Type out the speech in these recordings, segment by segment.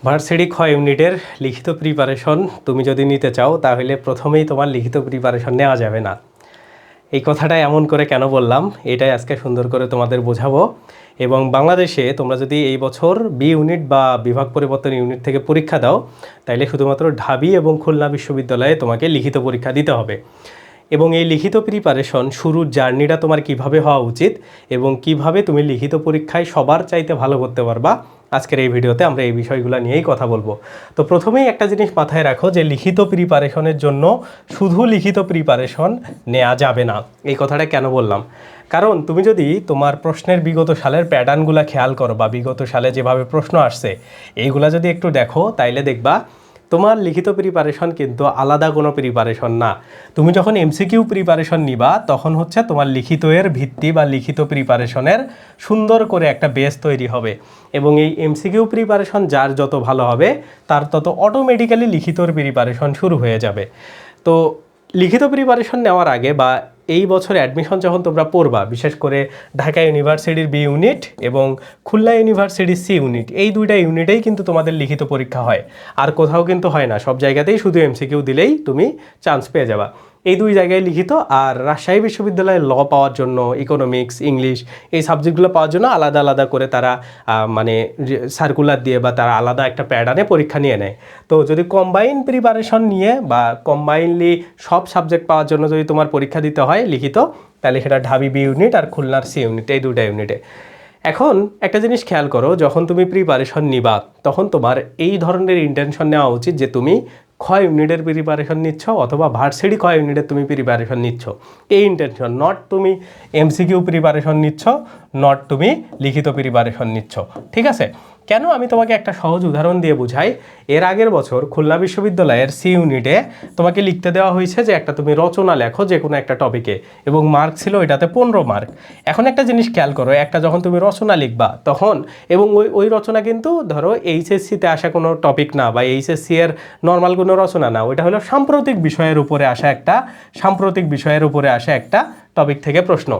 Varsity খ ইউনিটের লিখিত প্রিপারেশন তুমি যদি নিতে চাও তাহলে প্রথমেই তোমার লিখিত প্রিপারেশন নেওয়া যাবে না। এই কথাটা এমন করে কেন বললাম এটাই আজকে সুন্দর করে তোমাদের বোঝাবো। এবং বাংলাদেশে তোমরা যদি এই বছর বি ইউনিট বা বিভাগ পরিবর্তন ইউনিট থেকে পরীক্ষা দাও তাইলে শুধুমাত্র ঢাবি এবং খুলনা বিশ্ববিদ্যালয়ে তোমাকে লিখিত পরীক্ষা দিতে হবে। এবং এই লিখিত প্রিপারেশন শুরুর জার্নিটা তোমার কিভাবে হওয়া উচিত এবং কিভাবে তুমি লিখিত পরীক্ষায় সবার চাইতে ভালো করতে পারবা, আজকের এই ভিডিওতে আমরা এই বিষয়গুলো নিয়েই কথা বলবো। তো প্রথমেই একটা জিনিস মাথায় রাখো যে লিখিত প্রিপারেশনের জন্য শুধু লিখিত প্রিপারেশন নেওয়া যাবে না। এই কথাটা কেন বললাম, কারণ তুমি যদি তোমার প্রশ্নের বিগত সালের প্যাটার্নগুলো খেয়াল করো বা বিগত সালে যেভাবে প্রশ্ন আসছে এইগুলা যদি একটু দেখো তাইলে দেখবা তোমার লিখিত প্রিপারেশন কিন্তু আলাদা কোনো প্রিপারেশন না। তুমি যখন এমসিকিউ প্রিপারেশন নিবা তখন হচ্ছে তোমার লিখিত এর ভিত্তি বা লিখিত প্রিপারেশনের সুন্দর করে একটা বেস তৈরি হবে এবং এই এমসিকিউ প্রিপারেশন যার যত ভালো হবে তার তত অটোমেটিক্যালি লিখিতর প্রিপারেশন শুরু হয়ে যাবে। তো লিখিত প্রিপারেশন নেওয়ার আগে বা এই বছর অ্যাডমিশন যখন তোমরা পড়বা, বিশেষ করে ঢাকা ইউনিভার্সিটির বি ইউনিট এবং খুলনা ইউনিভার্সিটির সি ইউনিট, এই দুইটা ইউনিটেই কিন্তু তোমাদের লিখিত পরীক্ষা হয়, আর কোথাও কিন্তু হয় না। সব জায়গাতেই শুধু এমসিকিউ দিলেই তুমি চান্স পেয়ে যাবা। এই দুই জায়গায় লিখিত। আর রাজশাহী বিশ্ববিদ্যালয়ে ল পাওয়ার জন্য, ইকোনমিক্স, ইংলিশ এই সাবজেক্টগুলো পাওয়ার জন্য আলাদা আলাদা করে তারা মানে সার্কুলার দিয়ে বা তারা আলাদা একটা প্যাটার্নে পরীক্ষা নিয়ে নেয়। তো যদি কম্বাইন প্রিপারেশন নিয়ে বা কম্বাইনলি সব সাবজেক্ট পাওয়ার জন্য যদি তোমার পরীক্ষা দিতে হয় লিখিত, তাহলে সেটা ঢাবি বি ইউনিট আর খুলনার সি ইউনিট, এই দুটা ইউনিটে। এখন একটা জিনিস খেয়াল করো, যখন তুমি প্রিপারেশন নিবা তখন তোমার এই ধরনের ইন্টেনশন নেওয়া উচিত যে তুমি খ ইউনিটের প্রিপারেশন নিচ্ছ অথবা ভার্সিটি খ ইউনিটের তুমি প্রিপারেশন নিচ্ছ, এই ইন্টেনশন। নট তুমি এমসিকিউ প্রিপারেশন নিচ্ছ, নট তুমি লিখিত প্রিপারেশন নিচ্ছ। ঠিক আছে? কেন, আমি তোমাকে একটা সহজ উদাহরণ দিয়ে বুঝাই। এর আগের বছর খুলনা বিশ্ববিদ্যালয়ের সি ইউনিটে তোমাকে লিখতে দেওয়া হয়েছে যে একটা তুমি রচনা লেখো যে কোনো একটা টপিকে, এবং মার্ক ছিল এটাতে 15 মার্ক। এখন একটা জিনিস খেয়াল করো, একটা যখন তুমি রচনা লিখবা তখন, এবং ওই রচনা কিন্তু ধরো এইচএসসিতে আসা কোনো টপিক না বা এইচএসসি এর নর্মাল কোনো রচনা না, ওইটা হলো সাম্প্রতিক বিষয়ের উপরে আসা একটা টপিক থেকে প্রশ্ন।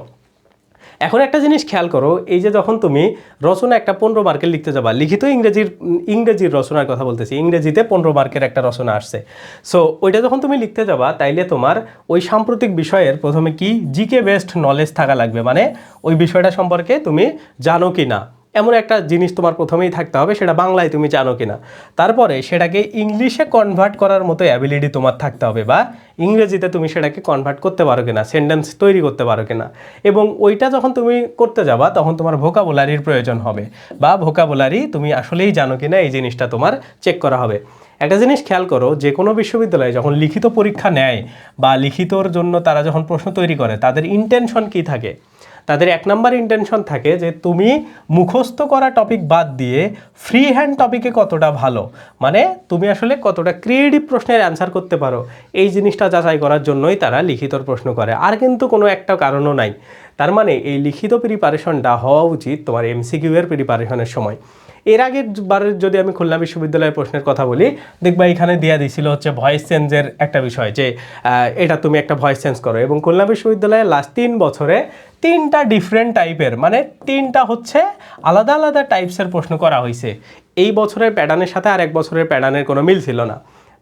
এখন একটা জিনিস খেয়াল করো, এই যে যখন তুমি রচনা একটা 15 মার্কের লিখতে যাবা, লিখিত ইংরেজির রচনার কথা বলতেছি, ইংরেজিতে 15 মার্কের একটা রচনা আসছে। সো ওইটা যখন তুমি লিখতে যাবা তাইলে তোমার ওই সাম্প্রতিক বিষয়ের প্রথমে কি জিকে বেসড নলেজ থাকা লাগবে, মানে ওই বিষয়টা সম্পর্কে তুমি জানো কি না এমন একটা জিনিস তোমার প্রথমেই থাকতে হবে, সেটা বাংলায় তুমি জানো কিনা। তারপরে সেটাকে ইংলিশে কনভার্ট করার মতো অ্যাবিলিটি তোমার থাকতে হবে, বা ইংরেজিতে তুমি সেটাকে কনভার্ট করতে পারো কিনা, সেন্টেন্স তৈরি করতে পারো কিনা। এবং ওইটা যখন তুমি করতে যাবা তখন তোমার ভোকাবুলারির প্রয়োজন হবে, বা ভোকাবুলারি তুমি আসলেই জানো কিনা এই জিনিসটা তোমার চেক করা হবে। একটা জিনিস খেয়াল করো, যে কোনো বিশ্ববিদ্যালয়ে যখন লিখিত পরীক্ষা নেয় বা লিখিতর জন্য তারা যখন প্রশ্ন তৈরি করে তাদের ইন্টেনশন কী থাকে? তাদের এক নাম্বার ইন্টেনশন থাকে যে তুমি মুখস্থ করা টপিক বাদ দিয়ে ফ্রি হ্যান্ড টপিকে কতটা ভালো, মানে তুমি আসলে কতটা ক্রিয়েটিভ প্রশ্নের অ্যান্সার করতে পারো, এই জিনিসটা যাচাই করার জন্যই তারা লিখিতর প্রশ্ন করে, আর কিন্তু কোনো একটা কারণও নাই। তার মানে এই লিখিত প্রিপারেশনটা হওয়া উচিত তোমার এমসিকিউ এর প্রিপারেশনের সময়। এর আগের বারের যদি আমি খুলনা বিশ্ববিদ্যালয়ের প্রশ্নের কথা বলি, দেখবা এখানে দেওয়া দিয়েছিল হচ্ছে ভয়েস চেঞ্জের একটা বিষয়, যে এটা তুমি একটা ভয়েস চেঞ্জ করো, এবং খুলনা বিশ্ববিদ্যালয়ে লাস্ট 3 বছরে 3টা ডিফারেন্ট টাইপের, মানে 3টা হচ্ছে আলাদা আলাদা টাইপসের প্রশ্ন করা হয়েছে। এই বছরের প্যাটার্নের সাথে আর এক বছরের প্যাটার্নের কোনো মিল ছিল না।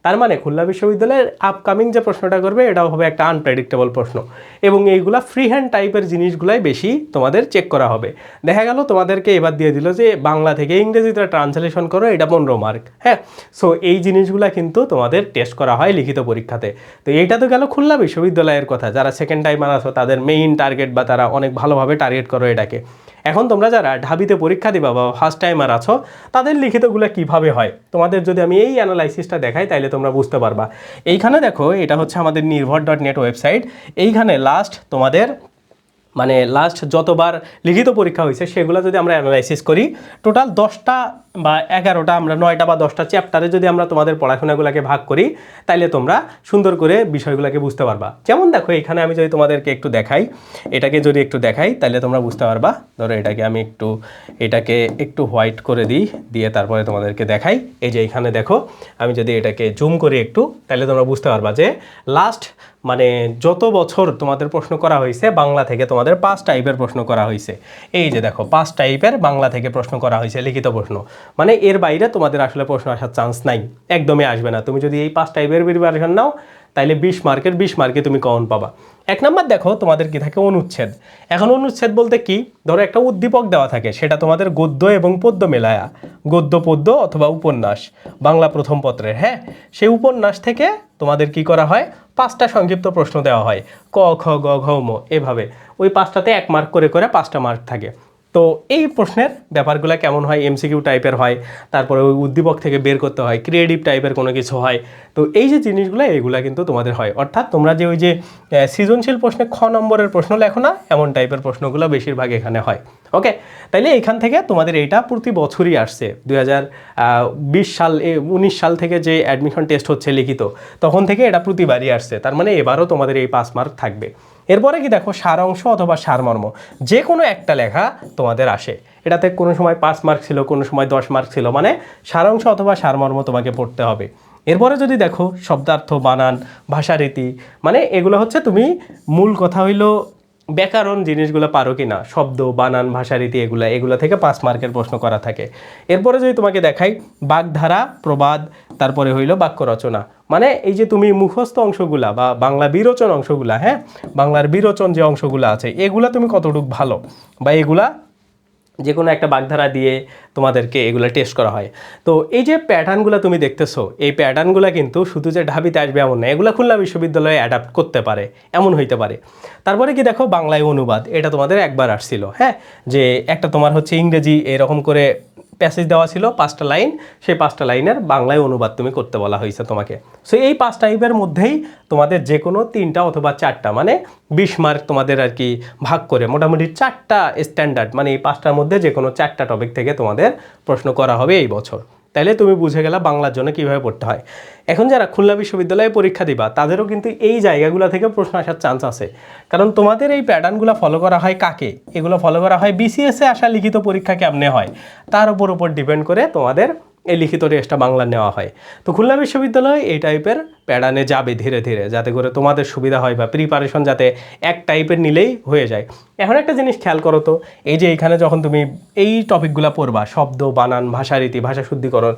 তার মানে খুলনা বিশ্ববিদ্যালয়ের আপকামিং যে প্রশ্নটা করবে এটাও হবে একটা আনপ্রেডিক্টেবল প্রশ্ন, এবং এইগুলা ফ্রি হ্যান্ড টাইপের জিনিসগুলাই বেশি তোমাদের চেক করা হবে। দেখা গেল তোমাদেরকে এবার দিয়ে দিল যে বাংলা থেকে ইংরেজিতে ট্রান্সলেশন করো, এটা 15 মার্ক। হ্যাঁ, সো এই জিনিসগুলা কিন্তু তোমাদের টেস্ট করা হয় লিখিত পরীক্ষাতে। তো এইটা তো গেল খুলনা বিশ্ববিদ্যালয়ের কথা, যারা সেকেন্ড টাইমার আছো তাদের মেইন টার্গেট, বা তারা অনেক ভালোভাবে টার্গেট করো এটাকে। এখন তোমরা যারা ঢাবিতে পরীক্ষা দিবা বা ফার্স্ট টাইমার আছো, তাদের লিখিতগুলো কিভাবে হয় তোমাদের যদি আমি এই অ্যানালাইসিসটা দেখাই তাইলে তোমরা বুঝতে পারবা। এইখানে দেখো, এটা হচ্ছে আমাদের নির্ভর.নেট ওয়েবসাইট। এইখানে লাস্ট যতবার লিখিত পরীক্ষা হয়েছে সেগুলো যদি আমরা অ্যানালাইসিস করি, টোটাল 10টা বা 11টা, আমরা 9টা বা 10টা চ্যাপ্টারে যদি আমরা তোমাদের পড়াশোনাগুলোকে ভাগ করি তাইলে তোমরা সুন্দর করে বিষয়গুলোকে বুঝতে পারবা। যেমন দেখো, এখানে আমি যদি তোমাদেরকে একটু দেখাই, এটাকে যদি একটু দেখাই তাইলে তোমরা বুঝতে পারবা। ধরো এটাকে একটু হোয়াইট করে দিই, দিয়ে তারপরে তোমাদেরকে দেখাই। এই যে এখানে দেখো, আমি যদি এটাকে জুম করি একটু, তাহলে তোমরা বুঝতে পারবা যে লাস্ট মানে যত বছর তোমাদের প্রশ্ন করা হয়েছে বাংলা থেকে তোমাদের 5 টাইপের প্রশ্ন করা হয়েছে। এই যে দেখো 5 টাইপের বাংলা থেকে প্রশ্ন করা হয়েছে, লিখিত প্রশ্ন। মানে এর বাইরে তোমাদের আসলে প্রশ্ন আসার চান্স নাই, একদমই আসবে না। তুমি যদি এই 5 টাইপের প্রিপারেশন নাও তাইলে 20 মার্কের 20 মার্কে তুমি কমন পাবা। 1 নাম্বার দেখো তোমাদের কি থাকে, অনুচ্ছেদ। এখন অনুচ্ছেদ বলতে কি, ধরো একটা উদ্দীপক দেওয়া থাকে, সেটা তোমাদের গদ্য এবং পদ্য মেলায়া, গদ্য পদ্য অথবা উপন্যাস বাংলা প্রথম পত্রের, হ্যাঁ, সেই উপন্যাস থেকে তোমাদের কি করা হয়, 5টা সংক্ষিপ্ত প্রশ্ন দেওয়া হয়, ক খ গ ঘ ম, এভাবে ওই 5টাতে 1 মার্ক করে করে 5টা মার্ক থাকে। তো এই প্রশ্নের ব্যাপারগুলো কেমন হয়, এমসিকিউ টাইপের হয়, তারপরে ওই উদ্দীপক থেকে বের করতে হয়, ক্রিয়েটিভ টাইপের কোনো কিছু হয়। তো এই যে জিনিসগুলো এগুলা কিন্তু তোমাদের হয়, অর্থাৎ তোমরা যে ওই যে সৃজনশীল প্রশ্নে খ নম্বরের প্রশ্ন লেখো না, এমন টাইপের প্রশ্নগুলো বেশিরভাগ এখানে হয়। ওকে, তাইলে এখান থেকে তোমাদের এইটা প্রতি বছরই আসছে। 2020 সাল 19 সাল থেকে যে অ্যাডমিশন টেস্ট হচ্ছে লিখিত, তখন থেকে এটা প্রতিবারই আসছে। তার মানে এবারও তোমাদের এই 5 মার্ক থাকবে। এরপরে কি দেখো, সারাংশ অথবা সারমর্ম, যে কোনো একটা লেখা তোমাদের আসে। এটাতে কোনো সময় 5 মার্ক ছিল, কোনো সময় 10 মার্ক ছিল, মানে সারাংশ অথবা সারমর্ম তোমাকে পড়তে হবে। এরপরে যদি দেখো শব্দার্থ, বানান, ভাষারীতি, মানে এগুলো হচ্ছে তুমি মূল কথা হইলো ব্যাকরণ জিনিসগুলো পারো কি না, শব্দ, বানান, ভাষারীতি, এগুলা থেকে 5 মার্কের প্রশ্ন করা থাকে। এরপরে যদি তোমাকে দেখাই বাগধারা, প্রবাদ, তারপরে হইলো বাক্য রচনা, মানে এই যে তুমি মুখস্থ অংশগুলা বা বাংলা বিরোচন অংশগুলা, হ্যাঁ, বাংলার বিরোচন যে অংশগুলো আছে এগুলা তুমি কতটুকু ভালো, বা এগুলা যে কোনো একটা বাগধারা দিয়ে তোমাদেরকে এগুলো টেস্ট করা হয়। তো এই যে প্যাটার্নগুলো তুমি দেখতেছো, এই প্যাটার্নগুলো কিন্তু শুধু যে ঢাবিতে আসবে এমন না, এগুলো খুলনা বিশ্ববিদ্যালয়ে অ্যাডাপ্ট করতে পারে, এমন হইতে পারে। তারপরে কি দেখো বাংলায় অনুবাদ, এটা তোমাদের একবার আসছিল, হ্যাঁ, যে একটা তোমার হচ্ছে ইংরেজি এরকম করে প্যাসেজ দেওয়া ছিল 5টা লাইন, সেই 5টা লাইনের বাংলায় অনুবাদ তুমি করতে বলা হয়েছে তোমাকে। সো এই 5 টাইপের মধ্যেই তোমাদের যে কোনো 3টা অথবা 4টা, মানে 20 মার্ক তোমাদের আর কি ভাগ করে মোটামুটি 4টা স্ট্যান্ডার্ড, মানে এই 5টার মধ্যে যে কোনো 4টা টপিক থেকে তোমাদের প্রশ্ন করা হবে এই বছর। তাইলে তুমি বুঝে গেলা বাংলার জন্য কীভাবে পড়তে হয়। এখন যারা খুলনা বিশ্ববিদ্যালয়ে পরীক্ষা দিবা তাদেরও কিন্তু এই জায়গাগুলো থেকে প্রশ্ন আসার চান্স আছে, কারণ তোমাদের এই প্যাটার্নগুলো ফলো করা হয় কাকে, এগুলো ফলো করা হয় বিসিএসে আসা লিখিত পরীক্ষা কেমনে হয় তার উপর ডিপেন্ড করে তোমাদের এই লিখিত টেস্টটা বাংলা নেওয়া হয়। তো খুলনা বিশ্ববিদ্যালয় এই টাইপের প্যাটার্নে যাবে ধীরে ধীরে, যাতে করে তোমাদের সুবিধা হয় বা প্রিপারেশন যাতে এক টাইপের নিলেই হয়ে যায়। এখন একটা জিনিস খেয়াল করো তো, এই যে এখানে যখন তুমি এই টপিকগুলো পড়বা, শব্দ, বানান, ভাষারীতি, ভাষা শুদ্ধিকরণ,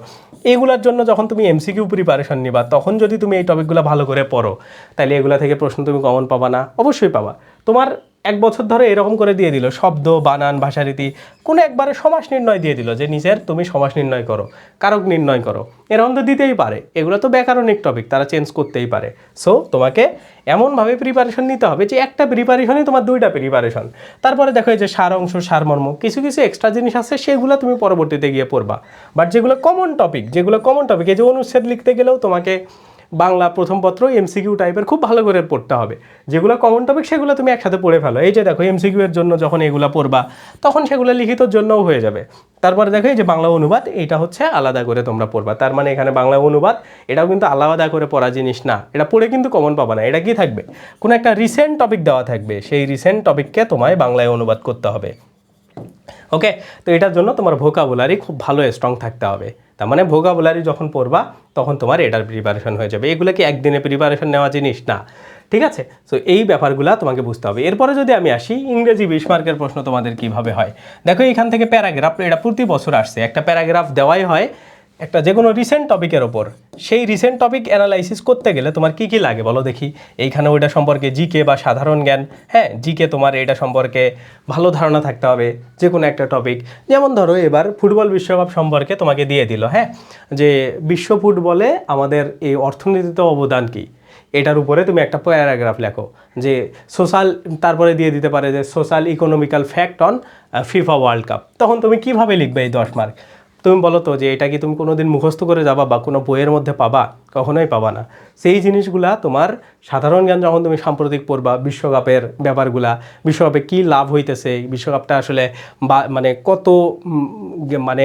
এগুলোর জন্য যখন তুমি এমসিকিউ প্রিপারেশন নিবা, তখন যদি তুমি এই টপিকগুলো ভালো করে পড়ো, তাহলে এগুলো থেকে প্রশ্ন তুমি কমন পাবা না? অবশ্যই পাবা। তোমার 1 বছর ধরে এরকম করে দিয়ে দিল শব্দ, বানান, ভাষারীতি, কোনো একবারে সমাস নির্ণয় দিয়ে দিল যে নিজের তুমি সমাস নির্ণয় করো, কারক নির্ণয় করো, এরকম তো দিতেই পারে। এগুলো তো ব্যাকরণিক টপিক, তারা চেঞ্জ করতেই পারে। সো তোমাকে এমনভাবে প্রিপারেশন নিতে হবে যে একটা প্রিপারেশনই তোমার 2টা প্রিপারেশন। তারপরে দেখো এই যে সারাংশ, সারমর্ম, কিছু কিছু এক্সট্রা জিনিস আছে সেগুলো তুমি পরবর্তীতে গিয়ে পড়বা। বাট যেগুলো কমন টপিক, এই যে অনুচ্ছেদ লিখতে গেলেও তোমাকে বাংলা প্রথম পত্র এমসিকিউ টাইপের খুব ভালো করে পড়তে হবে। যেগুলো কমন টপিক সেগুলো তুমি একসাথে পড়ে ফেলো। এই যে দেখো এমসিকিউ এর জন্য যখন এগুলো পড়বা তখন সেগুলো লিখিতর জন্যও হয়ে যাবে। তারপরে দেখো এই যে বাংলা অনুবাদ, এটা হচ্ছে আলাদা করে তোমরা পড়বা। তার মানে এখানে বাংলা অনুবাদ এটাও কিন্তু আলাদা করে পড়া জিনিস না, এটা পড়ে কিন্তু কমন পাবা না। এটা কি থাকবে, কোনো একটা রিসেন্ট টপিক দেওয়া থাকবে, সেই রিসেন্ট টপিককে তোমায় বাংলায় অনুবাদ করতে হবে। ওকে, তো এটার জন্য তোমার ভোকাবুলারি খুব ভালো স্ট্রং থাকতে হবে। তার মানে ভোকাবুলারি যখন পড়বা তখন তোমার এটার প্রিপারেশন হয়ে যাবে। এগুলো কি একদিনে প্রিপারেশন নেওয়া জিনিস না, ঠিক আছে? সো এই ব্যাপারগুলো তোমাকে বুঝতে হবে। এরপরে যদি আমি আসি ইংরেজি 20 মার্কের প্রশ্ন তোমাদের কিভাবে হয়, দেখো এখান থেকে প্যারাগ্রাফ, এটা প্রতি বছর আসছে, একটা প্যারাগ্রাফ দেওয়াই হয় একটা যে কোনো রিসেন্ট টপিকের ওপর। সেই রিসেন্ট টপিক অ্যানালাইসিস করতে গেলে তোমার কি কি লাগে বলো দেখি। এইখানে ওইটা সম্পর্কে জিকে বা সাধারণ জ্ঞান, হ্যাঁ, জিকে তোমার এটা সম্পর্কে ভালো ধারণা থাকতে হবে যে কোনো একটা টপিক। যেমন ধরো এবার ফুটবল বিশ্বকাপ সম্পর্কে তোমাকে দিয়ে দিল, হ্যাঁ, যে বিশ্ব ফুটবলে আমাদের এই অর্থনীতিতে অবদান কী, এটার উপরে তুমি একটা প্যারাগ্রাফ লেখো। যে সোশ্যাল, তারপরে দিয়ে দিতে পারে যে social economical fact on FIFA world cup. তখন তুমি কিভাবে লিখবে এই 10 মার্ক? তুমি বলো তো যে এটা কি তুমি কোনো দিন মুখস্থ করে যাবা বা কোনো বইয়ের মধ্যে পাবা? কখনোই পাবা না। সেই জিনিসগুলা তোমার সাধারণ জ্ঞান যখন তুমি সাম্প্রতিক পড়বা, বিশ্বকাপের ব্যাপারগুলা, বিশ্বকাপে কী লাভ হইতেছে, বিশ্বকাপটা আসলে বা মানে কত মানে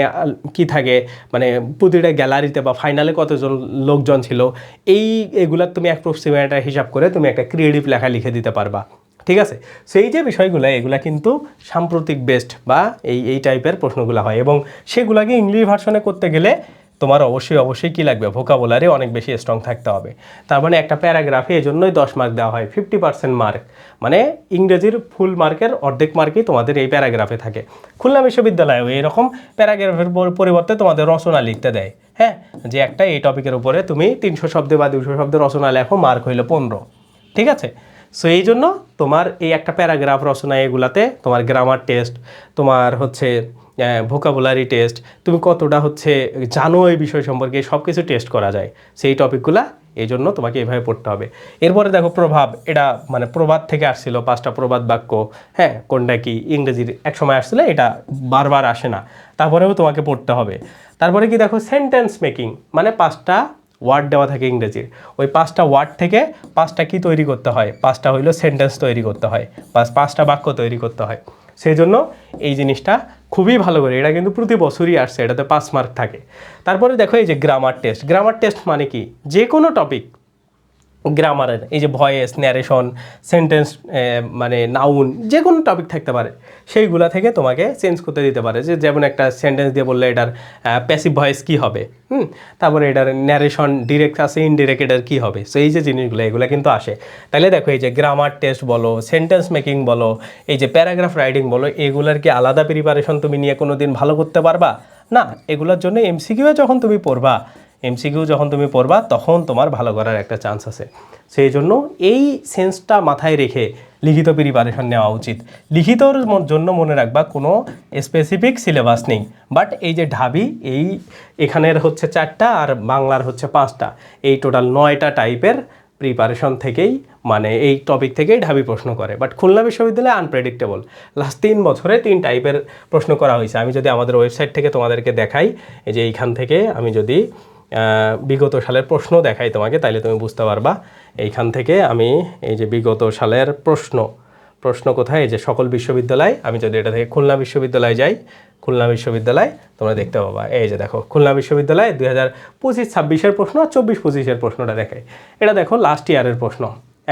কি থাকে, মানে প্রতিটা গ্যালারিতে বা ফাইনালে কতজন লোকজন ছিল, এগুলার তুমি অ্যাপ্রক্সিমেট হিসাব করে তুমি একটা ক্রিয়েটিভ লেখা লিখে দিতে পারবা, ঠিক আছে? সেই যে বিষয়গুলো, এগুলা কিন্তু সাম্প্রতিক বেস্ট বা এই টাইপের প্রশ্নগুলো হয়, এবং সেগুলোকে ইংলিশ ভার্সনে করতে গেলে তোমার অবশ্যই কী লাগবে, ভোকাবুলারি অনেক বেশি স্ট্রং থাকতে হবে। তার মানে একটা প্যারাগ্রাফে এই জন্যই 10 মার্ক দেওয়া হয়, 50% মার্ক, মানে ইংরেজির ফুল মার্কের অর্ধেক মার্কই তোমাদের এই প্যারাগ্রাফে থাকে। খুলনা বিশ্ববিদ্যালয়েও এরকম প্যারাগ্রাফের পরিবর্তে তোমাদের রচনা লিখতে দেয়। হ্যাঁ, যে একটা এই টপিকের উপরে তুমি 300 শব্দে বা 200 শব্দের রচনা লেখো, মার্ক হইলো 15। ঠিক আছে, সো এই জন্য তোমার এই একটা প্যারাগ্রাফ রচনা এগুলাতে তোমার গ্রামার টেস্ট, তোমার হচ্ছে ভোকাবুলারি টেস্ট, তুমি কতটা হচ্ছে জানো এই বিষয় সম্পর্কে, সব কিছু টেস্ট করা যায় সেই টপিকগুলা। এই জন্য তোমাকে এভাবে পড়তে হবে। এরপরে দেখো প্রভাব, এটা মানে প্রবাদ থেকে আসছিল, 5টা প্রবাদ বাক্য। হ্যাঁ, কোনটা কি ইংরেজির এক সময় আসছিল, এটা বারবার আসে না, তারপরেও তোমাকে পড়তে হবে। তারপরে কি দেখো সেন্টেন্স মেকিং, মানে 5টা ওয়ার্ড দেওয়া থাকে ইংরেজির, ওই 5টা ওয়ার্ড থেকে 5টা কি তৈরি করতে হয়, 5টা হইলো সেন্টেন্স তৈরি করতে হয়, 5টা বাক্য তৈরি করতে হয়। সেই জন্য এই জিনিসটা খুবই ভালো করে, এটা কিন্তু প্রতি বছরই আসছে, এটাতে 5 মার্ক থাকে। তারপরে দেখো এই যে গ্রামার টেস্ট, গ্রামার টেস্ট মানে কি, যে কোনো টপিক গ্রামারের, এই যে ভয়েস, ন্যারেশন, সেন্টেন্স, মানে নাউন, যে কোনো টপিক থাকতে পারে, সেইগুলা থেকে তোমাকে চেঞ্জ করতে দিতে পারে। যে যেমন একটা সেন্টেন্স দিয়ে বললে এটার প্যাসিভ ভয়েস কী হবে, তারপরে এটার ন্যারেশন ডিরেক্ট আছে, ইনডিরেক্ট, এটার কী হবে। সো এই যে জিনিসগুলো এগুলো কিন্তু আসে। তাহলে দেখো এই যে গ্রামার টেস্ট বলো, সেন্টেন্স মেকিং বলো, এই যে প্যারাগ্রাফ রাইটিং বলো, এগুলার কি আলাদা প্রিপারেশন তুমি নিয়ে কোনো দিন ভালো করতে পারবা না? এগুলোর জন্য এমসিকিউ যখন তুমি পড়বা তখন তোমার ভালো করার একটা চান্স আছে। সেই জন্য এই সেন্সটা মাথায় রেখে লিখিত প্রিপারেশন নেওয়া উচিত। লিখিতর জন্য মনে রাখবা কোনো স্পেসিফিক সিলেবাস নেই, বাট এই যে ঢাবি, এখানের হচ্ছে 4টা আর বাংলার হচ্ছে 5টা, এই টোটাল 9টা টাইপের প্রিপারেশন থেকেই, মানে এই টপিক থেকেই ঢাবি প্রশ্ন করে। বাট খুলনা বিশ্ববিদ্যালয়ে আনপ্রেডিক্টেবল, লাস্ট 3 বছরে 3 টাইপের প্রশ্ন করা হয়েছে। আমি যদি আমাদের ওয়েবসাইট থেকে তোমাদেরকে দেখাই, এই যে এইখান থেকে আমি যদি বিগত সালের প্রশ্ন দেখাই তোমাকে, তাইলে তুমি বুঝতে পারবা। এইখান থেকে আমি এই যে বিগত সালের প্রশ্ন কোথায়, এই যে সকল বিশ্ববিদ্যালয়, আমি যদি এটা থেকে খুলনা বিশ্ববিদ্যালয়ে যাই, খুলনা বিশ্ববিদ্যালয় তোমরা দেখতে পাবা। এই যে দেখো খুলনা বিশ্ববিদ্যালয় 2025-26-এর প্রশ্ন, 24-25-এর প্রশ্নটা দেখাই। এটা দেখো লাস্ট ইয়ারের প্রশ্ন,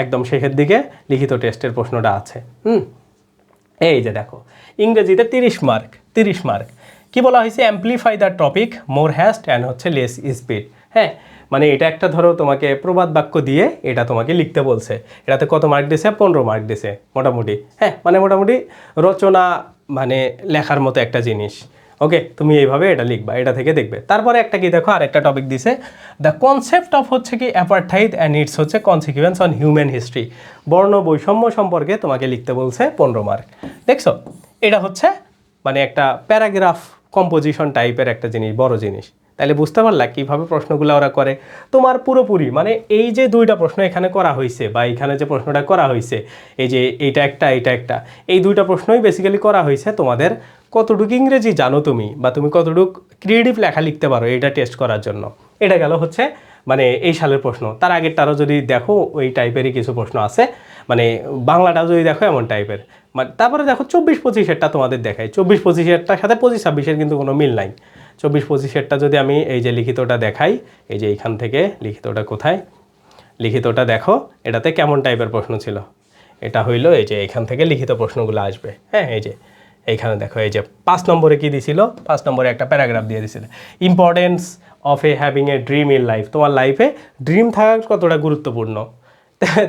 একদম শেষের দিকে লিখিত টেস্টের প্রশ্নটা আছে। এই যে দেখো ইংরেজিতে 30 মার্ক। কি বলা হয়েছে, amplify the topic more haste and হচ্ছে লেস স্পিড। হ্যাঁ, মানে এটা একটা ধরো তোমাকে প্রবাদ বাক্য দিয়ে এটা তোমাকে লিখতে বলছে। এটাতে কত মার্ক দিছে, 15 মার্ক দিছে মোটামুটি। হ্যাঁ, মানে মোটামুটি রচনা মানে লেখার মতো একটা জিনিস। ওকে, তুমি এইভাবে এটা লিখবা, এটা থেকে দেখবে। তারপরে একটা কি দেখো, আরেকটা টপিক দিছে, দ্য কনসেপ্ট অফ হচ্ছে কি অ্যাপারথাইড অ্যান্ড ইটস হচ্ছে কনসিকুয়েন্স অন হিউম্যান হিস্ট্রি, বর্ণ বৈষম্য সম্পর্কে তোমাকে লিখতে বলছে, 15 মার্ক। দেখছো, এটা হচ্ছে মানে একটা প্যারাগ্রাফ কম্পোজিশন টাইপের একটা জিনিস, বড় জিনিস। তাহলে বুঝতে পারলা কীভাবে প্রশ্নগুলো ওরা করে। তোমার পুরোপুরি মানে এই যে 2টা প্রশ্ন এখানে করা হয়েছে, বা এখানে যে প্রশ্নটা করা হয়েছে, এই যে এটা একটা, এই 2টা প্রশ্নই বেসিক্যালি করা হয়েছে তোমাদের কতটুকু ইংরেজি জানো তুমি, বা তুমি কতটুকু ক্রিয়েটিভ লেখা লিখতে পারো, এটা টেস্ট করার জন্য। এটা গেল হচ্ছে মানে এই সালের প্রশ্ন। তার আগেরটারও যদি দেখো ওই টাইপেরই কিছু প্রশ্ন আছে, মানে বাংলাটাও যদি দেখো এমন টাইপের। মানে তারপরে দেখো 24-25-এরটা তোমাদের দেখাই, 24-25-এরটার সাথে 25-26-এর কিন্তু কোনো মিল নাই। 24-25-এরটা যদি আমি এই যে লিখিতটা দেখাই, এই যে এইখান থেকে লিখিতটা কোথায়, লিখিতটা দেখো, এটাতে কেমন টাইপের প্রশ্ন ছিল। এটা হইলো এই যে এইখান থেকে লিখিত প্রশ্নগুলো আসবে। হ্যাঁ, এই যে এইখানে দেখো, এই যে 5 নম্বরে কি দিছিল, 5 নম্বরে একটা প্যারাগ্রাফ দিয়ে দিছিল, importance of having a dream in life, তোমার লাইফে ড্রিম থাকা কতটা গুরুত্বপূর্ণ।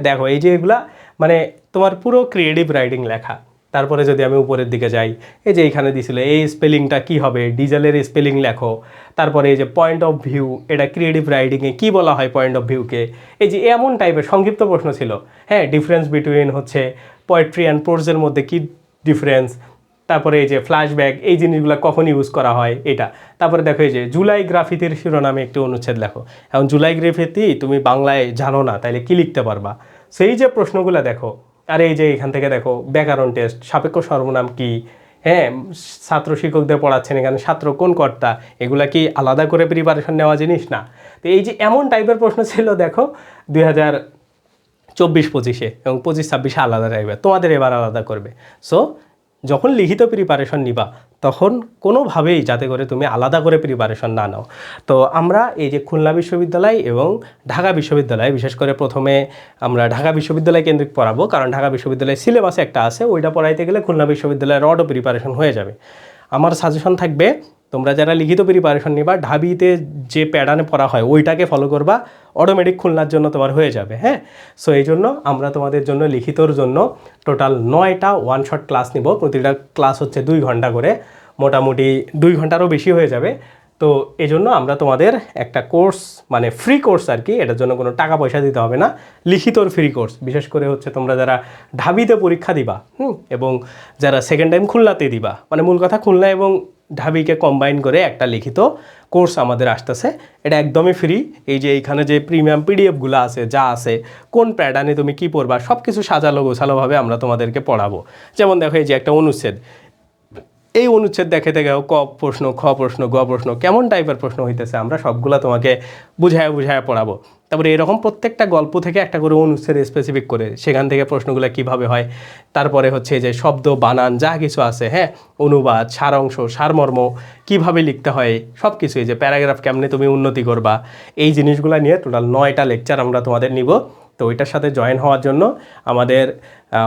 দেখো এই যে এগুলা মানে তোমার পুরো ক্রিয়েটিভ রাইটিং লেখা। তারপরে যদি আমি উপরের দিকে যাই, এই যে এইখানে দিছিল এই স্পেলিংটা কি হবে, ডিজেলের স্পেলিং লেখো। তারপরে এই যে পয়েন্ট অফ ভিউ, এটা ক্রিয়েটিভ রাইটিংয়ে কী বলা হয় পয়েন্ট অফ ভিউকে। এই যে এমন টাইপের সংক্ষিপ্ত প্রশ্ন ছিল। হ্যাঁ, ডিফারেন্স বিটুইন হচ্ছে পোয়েট্রি অ্যান্ড প্রোজের মধ্যে কী ডিফারেন্স। তারপরে এই যে ফ্ল্যাশব্যাক, এই জিনিসগুলো কখন ইউজ করা হয় এটা। তারপরে দেখো এই যে জুলাই গ্রাফিতির শিরোনামে একটি অনুচ্ছেদ লেখো। এখন জুলাই গ্রাফিতি তুমি বাংলায় জানো না, তাইলে কি লিখতে পারবা। সেই যে প্রশ্নগুলো দেখো। আর এই যে এখান থেকে দেখো ব্যাকরণ টেস্ট, সাপেক্ষ সর্বনাম কি, হ্যাঁ ছাত্র শিক্ষকদের পড়াচ্ছেন এখানে ছাত্র কোন কর্তা, এগুলা কি আলাদা করে প্রিপারেশন নেওয়া জিনিস না। তো এই যে এমন টাইপের প্রশ্ন ছিল দেখো 2024-25-এ এবং 25-26-এ আলাদা টাইপের, তোমাদের এবার আলাদা করবে। সো যখন লিখিত প্রিপারেশন নিবা তখন কোনোভাবেই যাতে করে তুমি আলাদা করে প্রিপারেশন না নাও। তো আমরা এই যে খুলনা বিশ্ববিদ্যালয় এবং ঢাকা বিশ্ববিদ্যালয়, বিশেষ করে প্রথমে আমরা ঢাকা বিশ্ববিদ্যালয় কেন্দ্রিক পড়াবো, কারণ ঢাকা বিশ্ববিদ্যালয়ের সিলেবাসে একটা আছে, ওইটা পড়াইতে গেলে খুলনা বিশ্ববিদ্যালয়ের অটো প্রিপারেশন হয়ে যাবে। আমার সাজেশন থাকবে তোমরা যারা লিখিত প্রিপারেশন নিবা ঢাবিতে যে প্যাটার্নে পড়া হয় ওইটাকে ফলো করবা, অটোমেটিক খুলনার জন্য তোমার হয়ে যাবে। হ্যাঁ, সো এই জন্য আমরা তোমাদের জন্য লিখিতর জন্য টোটাল 9টা ওয়ান শট ক্লাস নিব। প্রতিটা ক্লাস হচ্ছে 2 ঘন্টা করে, মোটামুটি 2 ঘন্টারও বেশি হয়ে যাবে। তো এই জন্য আমরা তোমাদের একটা কোর্স, মানে ফ্রি কোর্স আর কি, এটার জন্য কোনো টাকা পয়সা দিতে হবে না, লিখিতর ফ্রি কোর্স। বিশেষ করে হচ্ছে তোমরা যারা ঢাবিতে পরীক্ষা দিবা এবং যারা সেকেন্ড টাইম খুলনাতে দিবা, মানে মূল কথা খুলনা এবং ঢাবিকে কম্বাইন করে একটা লিখিত কোর্স আমাদের আসতেছে। এটা একদমই ফ্রি। এই যে এইখানে যে প্রিমিয়াম পিডিএফগুলো আছে, যা আছে, কোন প্যাটার্নে তুমি কী পড়বা, সব কিছু সাজালো গোছালোভাবে আমরা তোমাদেরকে পড়াবো। যেমন দেখো এই যে একটা অনুচ্ছেদ, এই অনুচ্ছেদ দেখাতে গেও ক প্রশ্ন, খ প্রশ্ন, গ প্রশ্ন, কেমন টাইপের প্রশ্ন হইতেছে আমরা সবগুলো তোমাকে বুঝায় পড়াবো। তারপরে এরকম প্রত্যেকটা গল্প থেকে একটা করে অনুচ্ছেদ স্পেসিফিক করে সেখান থেকে প্রশ্নগুলো কিভাবে হয়। তারপরে হচ্ছে যে শব্দ, বানান, যা কিছু আছে, হ্যাঁ, অনুবাদ, সারাংশ, সারমর্ম কিভাবে লিখতে হয়, সব কিছু, এই যে প্যারাগ্রাফ কেমনে তুমি উন্নতি করবা, এই জিনিসগুলো নিয়ে টোটাল 9টা লেকচার আমরা তোমাদের নিব। তো ওইটার সাথে জয়েন হওয়ার জন্য আমাদের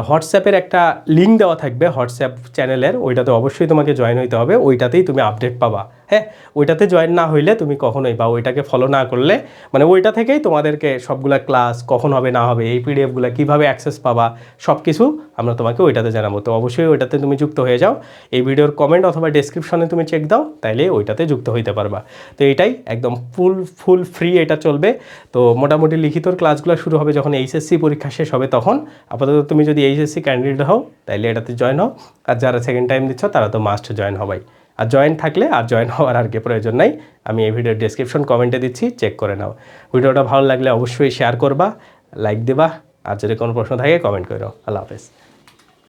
হোয়াটসঅ্যাপের একটা লিঙ্ক দেওয়া থাকবে হোয়াটসঅ্যাপ চ্যানেলের, ওইটাতে অবশ্যই তোমাকে জয়েন হইতে হবে, ওইটাতেই তুমি আপডেট পাবা। হ্যাঁ, ওইটাতে জয়েন না হইলে তুমি কখনোই, বা ওইটাকে ফলো না করলে, মানে ওইটা থেকেই তোমাদেরকে সবগুলা ক্লাস কখন হবে না হবে, এই পিডিএফগুলো কীভাবে অ্যাক্সেস পাবা, সব কিছু আমরা তোমাকে ওইটাতে জানাবো। তো অবশ্যই ওইটাতে তুমি যুক্ত হয়ে যাও। এই ভিডিওর কমেন্ট অথবা ডেসক্রিপশনে তুমি চেক দাও, তাইলে ওইটাতে যুক্ত হইতে পারবা। তো এটাই একদম ফুল ফ্রি এটা চলবে। তো মোটামুটি লিখিতর ক্লাসগুলো শুরু হবে যখন এইচএসসি পরীক্ষা শেষ হবে তখন। আপাতত তুমি যদি এইচএসসি ক্যান্ডিডেট হও তাইলে এটাতে জয়েন হও, আর যারা সেকেন্ড টাইম দিচ্ছ তারা তো মাস্ট জয়েন হবাই। আর জয়েন থাকলে আর জয়েন হওয়ার আর কি প্রয়োজন নাই, আমি এই ভিডিওর ডেসক্রিপশন কমেন্টে দিচ্ছি, চেক করে নাও। ভিডিওটা ভালো লাগলে অবশ্যই শেয়ার করবা, লাইক দেবা, আর যদি কোনো প্রশ্ন থাকে কমেন্ট করো। আল্লাহ হাফেজ।